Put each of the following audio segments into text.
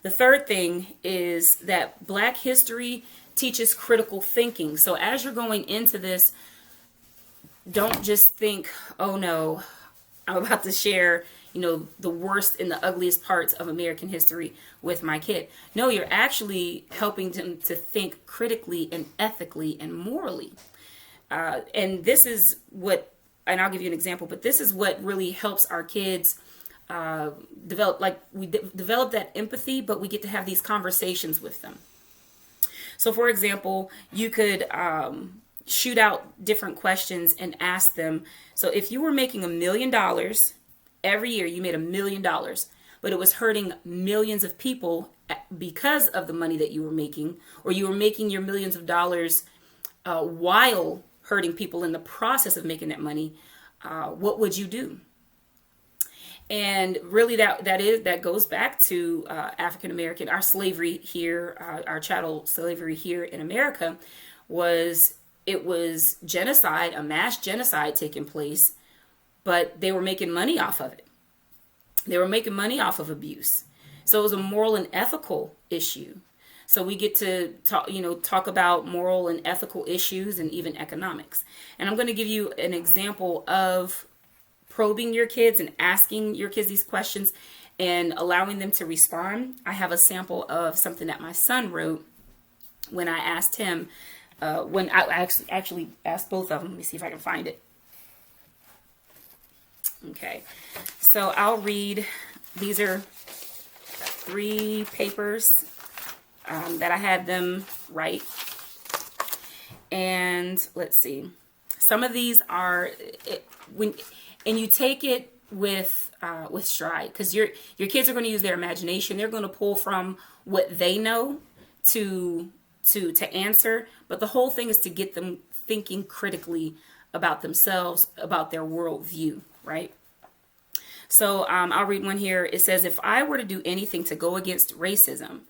The third thing is that Black history teaches critical thinking. So as you're going into this, don't just think, oh no, I'm about to share, the worst and the ugliest parts of American history with my kid. No, you're actually helping them to think critically and ethically and morally. And this is what, and I'll give you an example, but this is what really helps our kids develop, like we develop that empathy, but we get to have these conversations with them. So for example, you could shoot out different questions and ask them. So if you were making $1 million every year, you made $1 million, but it was hurting millions of people because of the money that you were making, or you were making your millions of dollars while hurting people in the process of making that money, what would you do? And really that goes back to African American, our slavery here, our chattel slavery here in America was genocide, a mass genocide taking place, but they were making money off of it. They were making money off of abuse. So it was a moral and ethical issue. So we get to talk about moral and ethical issues and even economics. And I'm going to give you an example of probing your kids and asking your kids these questions and allowing them to respond. I have a sample of something that my son wrote when I asked him, when I actually asked both of them. Let me see if I can find it. Okay, so I'll read. These are 3 papers that I had them write. And let's see. Some of these are and you take it with stride, because your kids are going to use their imagination. They're going to pull from what they know to answer, but the whole thing is to get them thinking critically about themselves, about their worldview, right? So I'll read one here. It says, if I were to do anything to go against racism,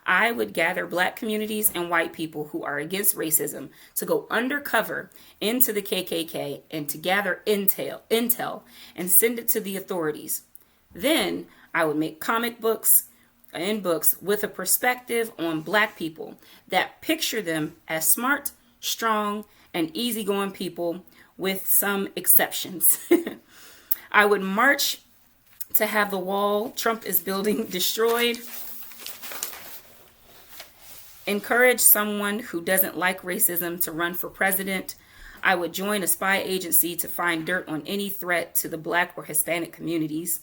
I would gather Black communities and white people who are against racism to go undercover into the KKK and to gather intel and send it to the authorities. Then I would make comic books and books with a perspective on Black people that picture them as smart, strong, and easygoing people, with some exceptions. I would march to have the wall Trump is building destroyed. Encourage someone who doesn't like racism to run for president. I would join a spy agency to find dirt on any threat to the Black or Hispanic communities.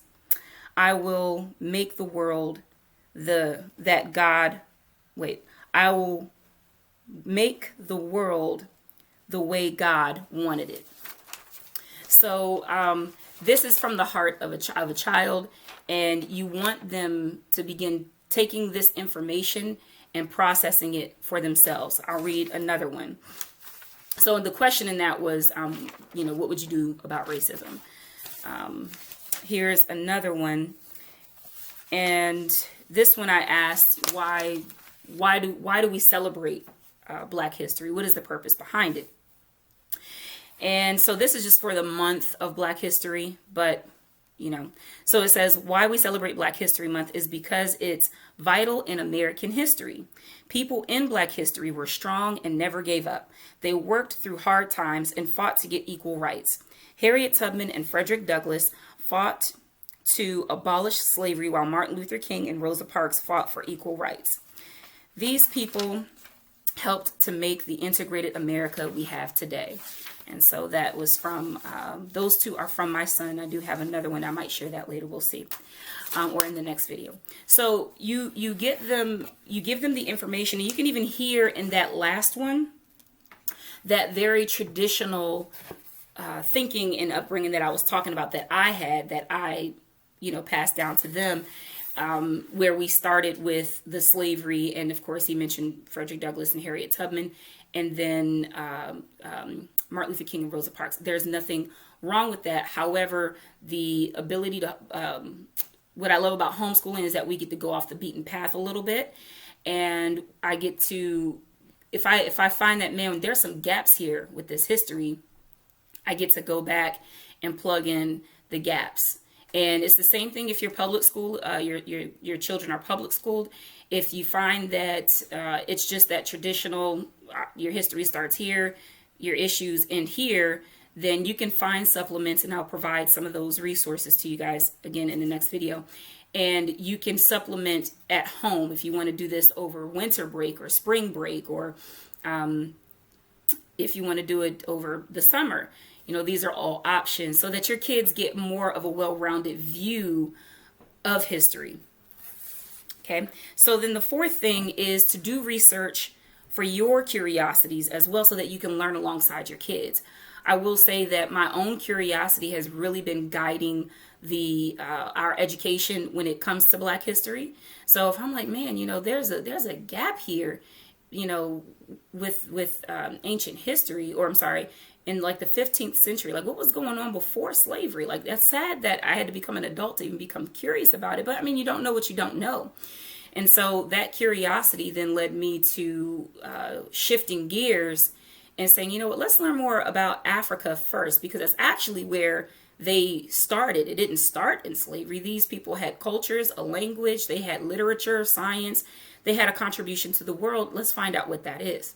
I will make the world I will make the world the way God wanted it. So this is from the heart of a child, and you want them to begin taking this information and processing it for themselves. I'll read another one. So the question in that was, what would you do about racism? Here's another one. And this one I asked, why do we celebrate Black history? What is the purpose behind it? And so this is just for the month of Black history, but so it says, why we celebrate Black History Month is because it's vital in American history. People in Black history were strong and never gave up. They worked through hard times and fought to get equal rights. Harriet Tubman and Frederick Douglass fought to abolish slavery, while Martin Luther King and Rosa Parks fought for equal rights. These people helped to make the integrated America we have today. And so that was from, those 2 are from my son. I do have another one. I might share that later. We'll see. Or in the next video. So you give them the information. And you can even hear in that last one, that very traditional thinking and upbringing that I was talking about, that I had, that I, passed down to them, where we started with the slavery. And of course, he mentioned Frederick Douglass and Harriet Tubman, and then Martin Luther King and Rosa Parks. There's nothing wrong with that. However, the ability to, what I love about homeschooling is that we get to go off the beaten path a little bit. And I get to, if I find that, man, there's some gaps here with this history, I get to go back and plug in the gaps. And it's the same thing if you're public school, your children are public schooled. If you find that it's just that traditional, your history starts here, your issues end here, then you can find supplements, and I'll provide some of those resources to you guys again in the next video. And you can supplement at home if you want to do this over winter break or spring break, or if you want to do it over the summer. You know, these are all options so that your kids get more of a well-rounded view of history. Okay, so then the fourth thing is to do research for your curiosities as well so that you can learn alongside your kids. I will say that my own curiosity has really been guiding our education when it comes to Black history. So if I'm like, man, you know, there's a gap here, you know, with ancient history, or I'm sorry, in like the 15th century, like what was going on before slavery? Like, that's sad that I had to become an adult to even become curious about it. But I mean, you don't know what you don't know. And so that curiosity then led me to shifting gears and saying, you know what, let's learn more about Africa first, because that's actually where they started. It didn't start in slavery. These people had cultures, a language, they had literature, science, they had a contribution to the world. Let's find out what that is.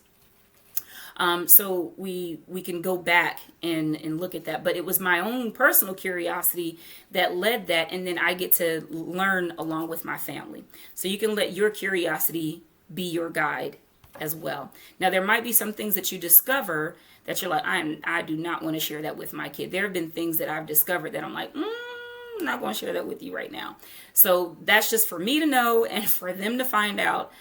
So we can go back and look at that. But it was my own personal curiosity that led that, and then I get to learn along with my family. So you can let your curiosity be your guide as well. Now, there might be some things that you discover that you're like, I do not want to share that with my kid. There have been things that I've discovered that I'm like, I'm not going to share that with you right now. So that's just for me to know and for them to find out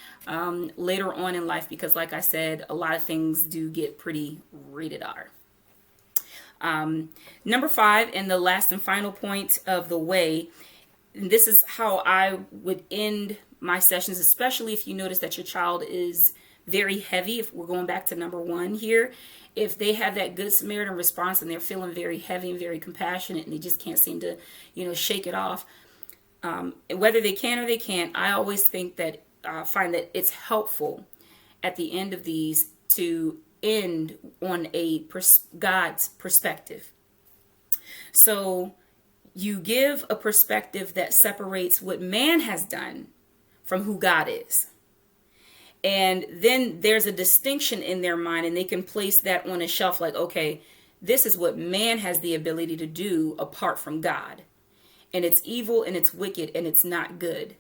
later on in life, because like I said, a lot of things do get pretty rated R. Number 5, and the last and final point of the way, and this is how I would end my sessions, especially if you notice that your child is very heavy. If we're going back to number 1 here, if they have that good Samaritan response and they're feeling very heavy and very compassionate and they just can't seem to, you know, shake it off, whether they can or they can't, I always think that find that it's helpful at the end of these to end on a God's perspective. So you give a perspective that separates what man has done from who God is. And then there's a distinction in their mind, and they can place that on a shelf like, okay, this is what man has the ability to do apart from God. And it's evil and it's wicked and it's not good.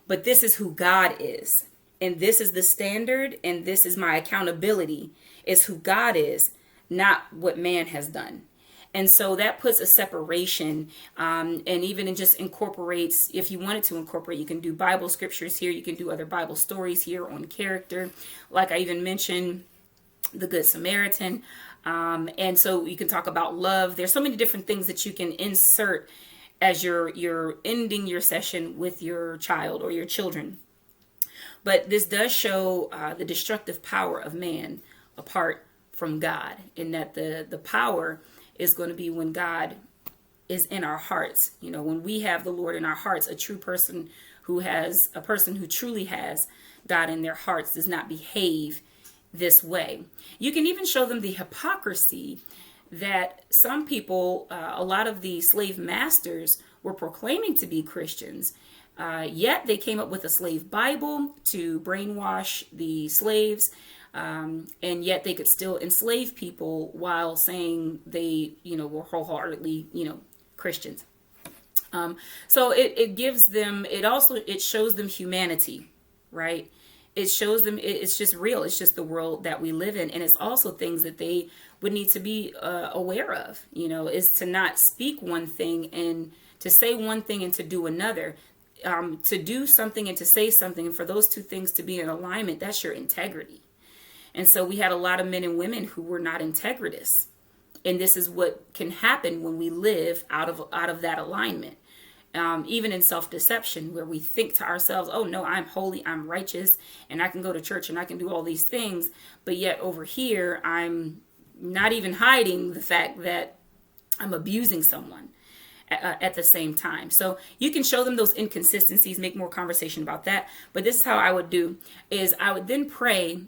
But this is who God is. And this is the standard, and this is my accountability, is who God is, not what man has done. And so that puts a separation, and even it just incorporates, if you wanted to incorporate, you can do Bible scriptures here. You can do other Bible stories here on character. Like I even mentioned, the Good Samaritan. And so you can talk about love. There's so many different things that you can insert as you're ending your session with your child or your children. But this does show the destructive power of man apart from God, in that the power is going to be when God is in our hearts. You know, when we have the Lord in our hearts, a person who truly has God in their hearts does not behave this way. You can even show them the hypocrisy that some people, a lot of the slave masters were proclaiming to be Christians, yet they came up with a slave Bible to brainwash the slaves. And yet they could still enslave people while saying they, were wholeheartedly, Christians. So it gives them, it shows them humanity, right? It shows them it's just real. It's just the world that we live in. And it's also things that they would need to be aware of, is to not speak one thing and to say one thing and to do another. To do something and to say something, and for those two things to be in alignment, that's your integrity. And so we had a lot of men and women who were not integritous. And this is what can happen when we live out of that alignment. Even in self-deception, where we think to ourselves, oh no, I'm holy, I'm righteous, and I can go to church and I can do all these things. But yet over here, I'm not even hiding the fact that I'm abusing someone at the same time. So you can show them those inconsistencies, make more conversation about that. But this is how I would do, is I would then pray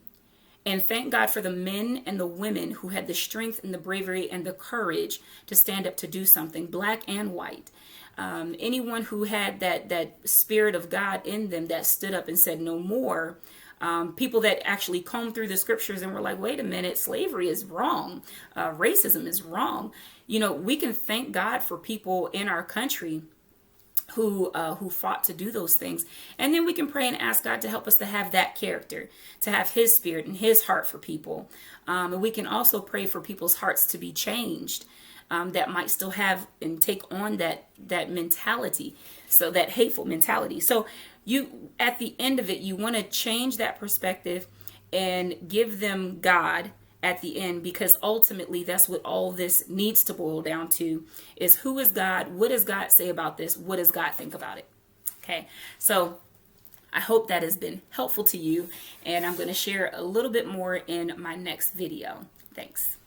And thank God for the men and the women who had the strength and the bravery and the courage to stand up to do something, black and white. Anyone who had that spirit of God in them that stood up and said no more. People that actually combed through the scriptures and were like, wait a minute, slavery is wrong. Racism is wrong. You know, we can thank God for people in our country who fought to do those things. And then we can pray and ask God to help us to have that character, to have his spirit and his heart for people. And we can also pray for people's hearts to be changed, that might still have and take on that mentality, so that hateful mentality. So you, at the end of it, you want to change that perspective and give them God at the end, because ultimately that's what all this needs to boil down to, is who is God? What does God say about this? What does God think about it? Okay, so I hope that has been helpful to you, and I'm going to share a little bit more in my next video. Thanks.